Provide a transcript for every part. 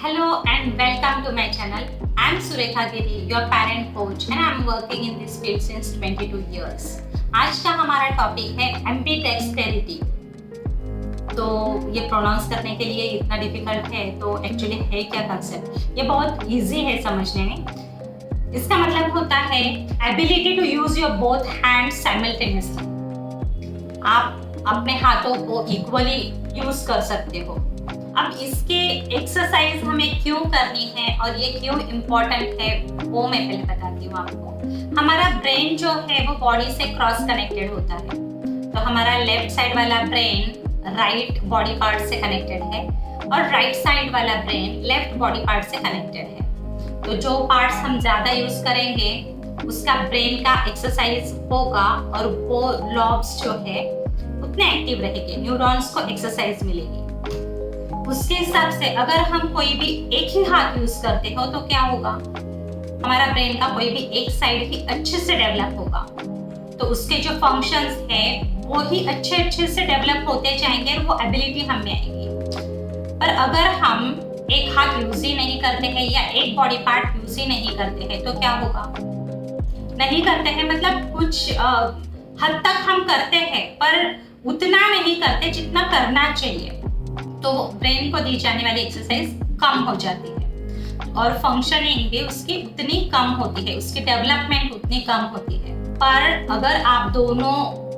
Hello and welcome to my channel. I am Surekha Giri, your parent coach and I am working in this field since 22 years. आज का हमारा topic है एम्बीडेक्स्टेरिटी। तो ये pronounce करने के लिए इतना डिफिकल्ट है, तो एक्चुअली है क्या कंसेप्ट? ये बहुत इजी है समझने में। इसका मतलब होता है ability to use your both hands simultaneously. आप अपने हाथों को इक्वली यूज कर सकते हो। अब इसके एक्सरसाइज हमें क्यों करनी है और ये क्यों इम्पोर्टेंट है वो मैं पहले बताती हूँ आपको। हमारा ब्रेन जो है वो बॉडी से क्रॉस कनेक्टेड होता है। तो हमारा लेफ्ट साइड वाला ब्रेन राइट बॉडी पार्ट से कनेक्टेड है और राइट साइड वाला ब्रेन लेफ्ट बॉडी पार्ट से कनेक्टेड है। तो जो पार्ट्स हम ज़्यादा यूज करेंगे उसका ब्रेन का एक्सरसाइज होगा और वो लॉब्स जो है उतने एक्टिव रहेंगे, न्यूरॉन्स को एक्सरसाइज मिलेगी। उसके हिसाब से अगर हम कोई भी एक ही हाथ यूज करते हो तो क्या होगा, हमारा ब्रेन का कोई भी एक साइड ही अच्छे से डेवलप होगा, तो उसके जो फंक्शंस है वो ही अच्छे से डेवलप होते जाएंगे और वो एबिलिटी हम में आएगी। पर अगर हम एक हाथ यूज ही नहीं करते हैं या एक बॉडी पार्ट यूज ही नहीं करते हैं तो क्या होगा? नहीं करते हैं मतलब कुछ हद तक हम करते हैं पर उतना नहीं करते जितना करना चाहिए, तो ब्रेन को दी जाने वाली एक्सरसाइज कम हो जाती है और फंक्शनिंग भी उसकी उतनी कम होती है, उसकी डेवलपमेंट उतनी कम होती है। पर अगर आप दोनों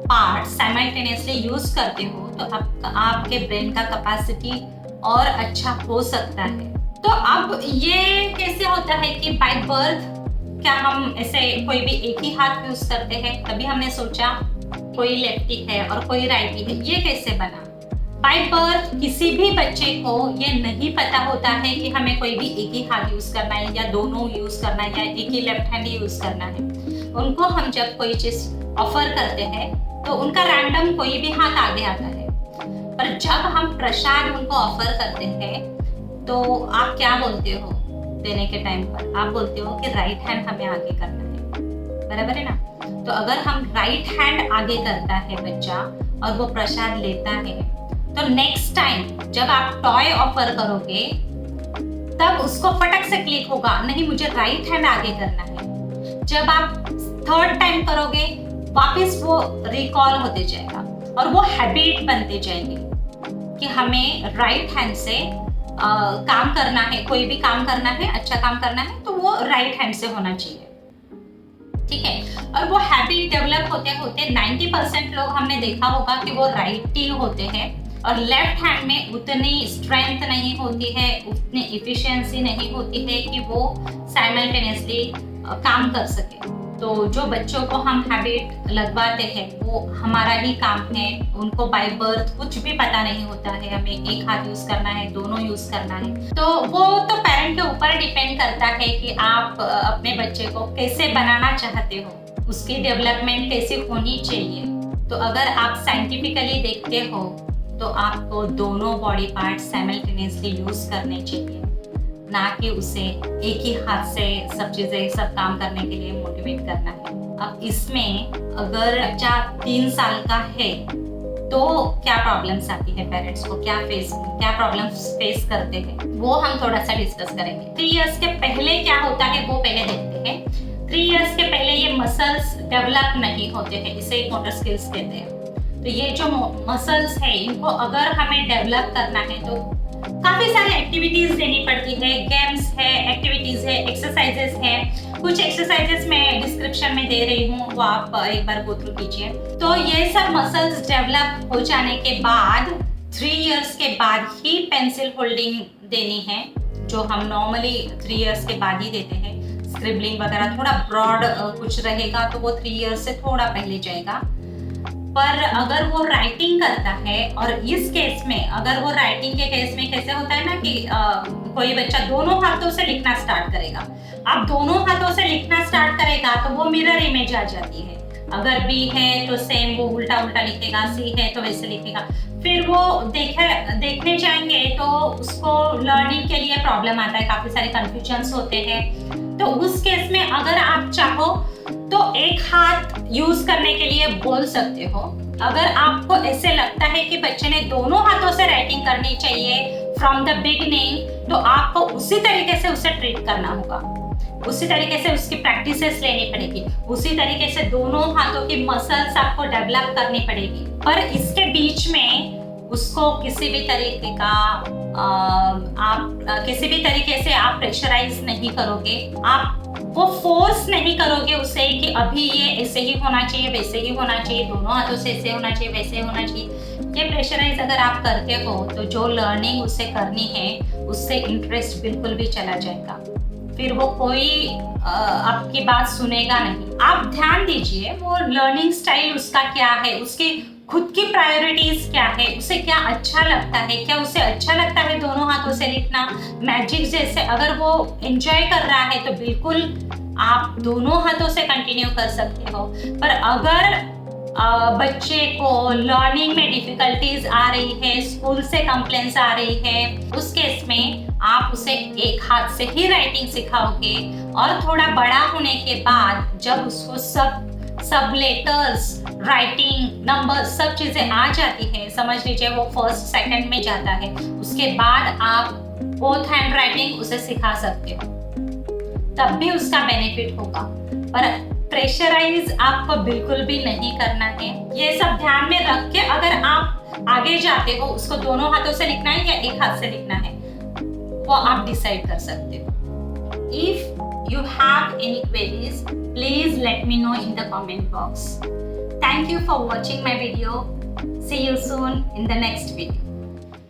पार्ट साइमल्टेनियसली यूज करते हो तो आपके ब्रेन का कैपेसिटी और अच्छा हो सकता है। तो अब ये कैसे होता है कि बाय बर्थ क्या हम ऐसे कोई भी एक ही हाथ यूज करते हैं? तभी हमने सोचा कोई लेफ्टी है और कोई राइटी है, ये कैसे बना? बाय बर्थ किसी भी बच्चे को ये नहीं पता होता है कि हमें कोई भी एक ही हाथ यूज करना है या दोनों यूज करना है या एक ही लेफ्ट हैंड यूज करना है। उनको हम जब कोई चीज ऑफर करते हैं तो उनका रैंडम कोई भी हाथ आगे आता है, पर जब हम प्रसाद उनको ऑफर करते हैं तो आप क्या बोलते हो देने के टाइम पर? आप बोलते हो कि राइट हैंड हमें आगे करना है, बराबर है ना? तो अगर हम राइट हैंड आगे करता है बच्चा और वो प्रसाद लेता है तो नेक्स्ट टाइम जब आप टॉय ऑफर करोगे तब उसको फटक से क्लिक होगा, नहीं मुझे राइट हैंड आगे करना है। जब आप थर्ड टाइम करोगे वापस वो रिकॉल होते जाएगा और वो हैबिट बनते जाएंगे कि हमें राइट हैंड से काम करना है, कोई भी काम करना है, अच्छा काम करना है तो वो राइट हैंड से होना चाहिए, ठीक है? और वो हैबिट डेवलप होते होते 90% लोग हमने देखा होगा कि वो राइटी होते हैं और लेफ्ट हैंड में उतनी स्ट्रेंथ नहीं होती है, उतनी इफिशिएंसी नहीं होती है कि वो साइमल्टेनियसली काम कर सके। तो जो बच्चों को हम हैबिट लगवाते हैं वो हमारा ही काम है। उनको बाय बर्थ कुछ भी पता नहीं होता है, हमें एक हाथ यूज करना है, दोनों यूज करना है। तो वो तो पेरेंट के ऊपर डिपेंड करता है कि आप अपने बच्चे को कैसे बनाना चाहते हो, उसकी डेवलपमेंट कैसे होनी चाहिए। तो अगर आप साइंटिफिकली देखते हो तो आपको दोनों बॉडी पार्ट साइमल्टेनियसली यूज करने चाहिए, ना कि उसे एक ही हाथ से सब काम करने के लिए मोटिवेट करना है। अब इसमें अगर बच्चा 3 साल का है तो क्या प्रॉब्लम्स आती है पेरेंट्स को, क्या प्रॉब्लम्स फेस करते हैं वो हम थोड़ा सा डिस्कस करेंगे। 3 इयर्स के पहले क्या होता है वो पहले देखते हैं। 3 इयर्स के पहले ये मसल्स डेवलप नहीं होते हैं, इसे मोटर स्किल्स कहते हैं। तो ये जो मसल्स है इनको अगर हमें डेवलप करना है तो काफी सारी एक्टिविटीज देनी पड़ती है, गेम्स है, एक्टिविटीज है, एक्सरसाइजेस है। कुछ एक्सरसाइजेस मैं डिस्क्रिप्शन में दे रही हूँ, वो आप एक बार गो थ्रू कीजिए। तो ये सब मसल्स डेवलप हो जाने के बाद 3 इयर्स के बाद ही पेंसिल होल्डिंग देनी है, जो हम नॉर्मली 3 इयर्स के बाद ही देते हैं। स्क्रिबलिंग वगैरह थोड़ा ब्रॉड कुछ रहेगा तो वो 3 इयर्स से थोड़ा पहले जाएगा। पर अगर वो राइटिंग करता है, और इस केस में अगर वो राइटिंग के केस में कैसे होता है ना कि कोई बच्चा दोनों हाथों से लिखना स्टार्ट करेगा। अब दोनों हाथों से लिखना स्टार्ट करेगा तो वो मिरर इमेज आ जाती है। अगर बी है तो सेम वो उल्टा उल्टा लिखेगा, सी है तो वैसे लिखेगा। फिर वो देखने जाएंगे तो उसको लर्निंग के लिए प्रॉब्लम आता है, काफी सारे कंफ्यूजन्स होते हैं। तो उस केस में अगर आप चाहो तो एक हाथ यूज करने के लिए बोल सकते हो। अगर आपको ऐसे लगता है कि बच्चे ने दोनों हाथों से राइटिंग करनी चाहिए फ्रॉम द बिगिनिंग तो आपको उसी तरीके से उसे ट्रीट करना होगा, उसी तरीके से उसकी प्रैक्टिसेस लेनी पड़ेगी, उसी तरीके से दोनों हाथों की मसल्स आपको डेवलप करनी पड़ेगी। पर इसके बीच में उसको किसी भी तरीके का किसी भी तरीके से आप प्रेशराइज नहीं करोगे, आप वो फोर्स नहीं करोगे उसे कि अभी ये ऐसे ही होना चाहिए, वैसे ही होना चाहिए, दोनों हाथों से ऐसे होना चाहिए, वैसे होना चाहिए। ये प्रेशराइज अगर आप करते हो तो जो लर्निंग उसे करनी है उससे इंटरेस्ट बिल्कुल भी चला जाएगा, फिर वो कोई आपकी बात सुनेगा नहीं। आप ध्यान दीजिए वो लर्निंग स्टाइल उसका क्या है, उसकी खुद की प्रायोरिटीज क्या है, उसे क्या अच्छा लगता है, क्या उसे अच्छा लगता है दोनों हाथों से लिखना मैजिक जैसे। अगर वो एंजॉय कर रहा है तो बिल्कुल आप दोनों हाथों से कंटिन्यू कर सकते हो। पर अगर बच्चे को लर्निंग में डिफिकल्टीज आ रही है, स्कूल से कंप्लेंट्स आ रही है, उस केस में आप उसे एक हाथ से ही राइटिंग सिखाओगे और थोड़ा बड़ा होने के बाद जब उसको सब लेटर्स, राइटिंग, नंबर सब चीजें आ जाती है, समझ लीजिए वो फर्स्ट सेकंड में जाता है, उसके बाद आप बोथ हैंड राइटिंग उसे सिखा सकते हो, तब भी उसका बेनिफिट होगा। पर प्रेशराइज आपको बिल्कुल भी नहीं करना है। ये सब ध्यान में रख के अगर आप आगे जाते हो, उसको दोनों हाथों से लिखना है या एक हाथ से लिखना है, वो आप डिसाइड कर सकते हो। If you have any queries, please let me know in the comment box. Thank you for watching my video. See you soon in the next video.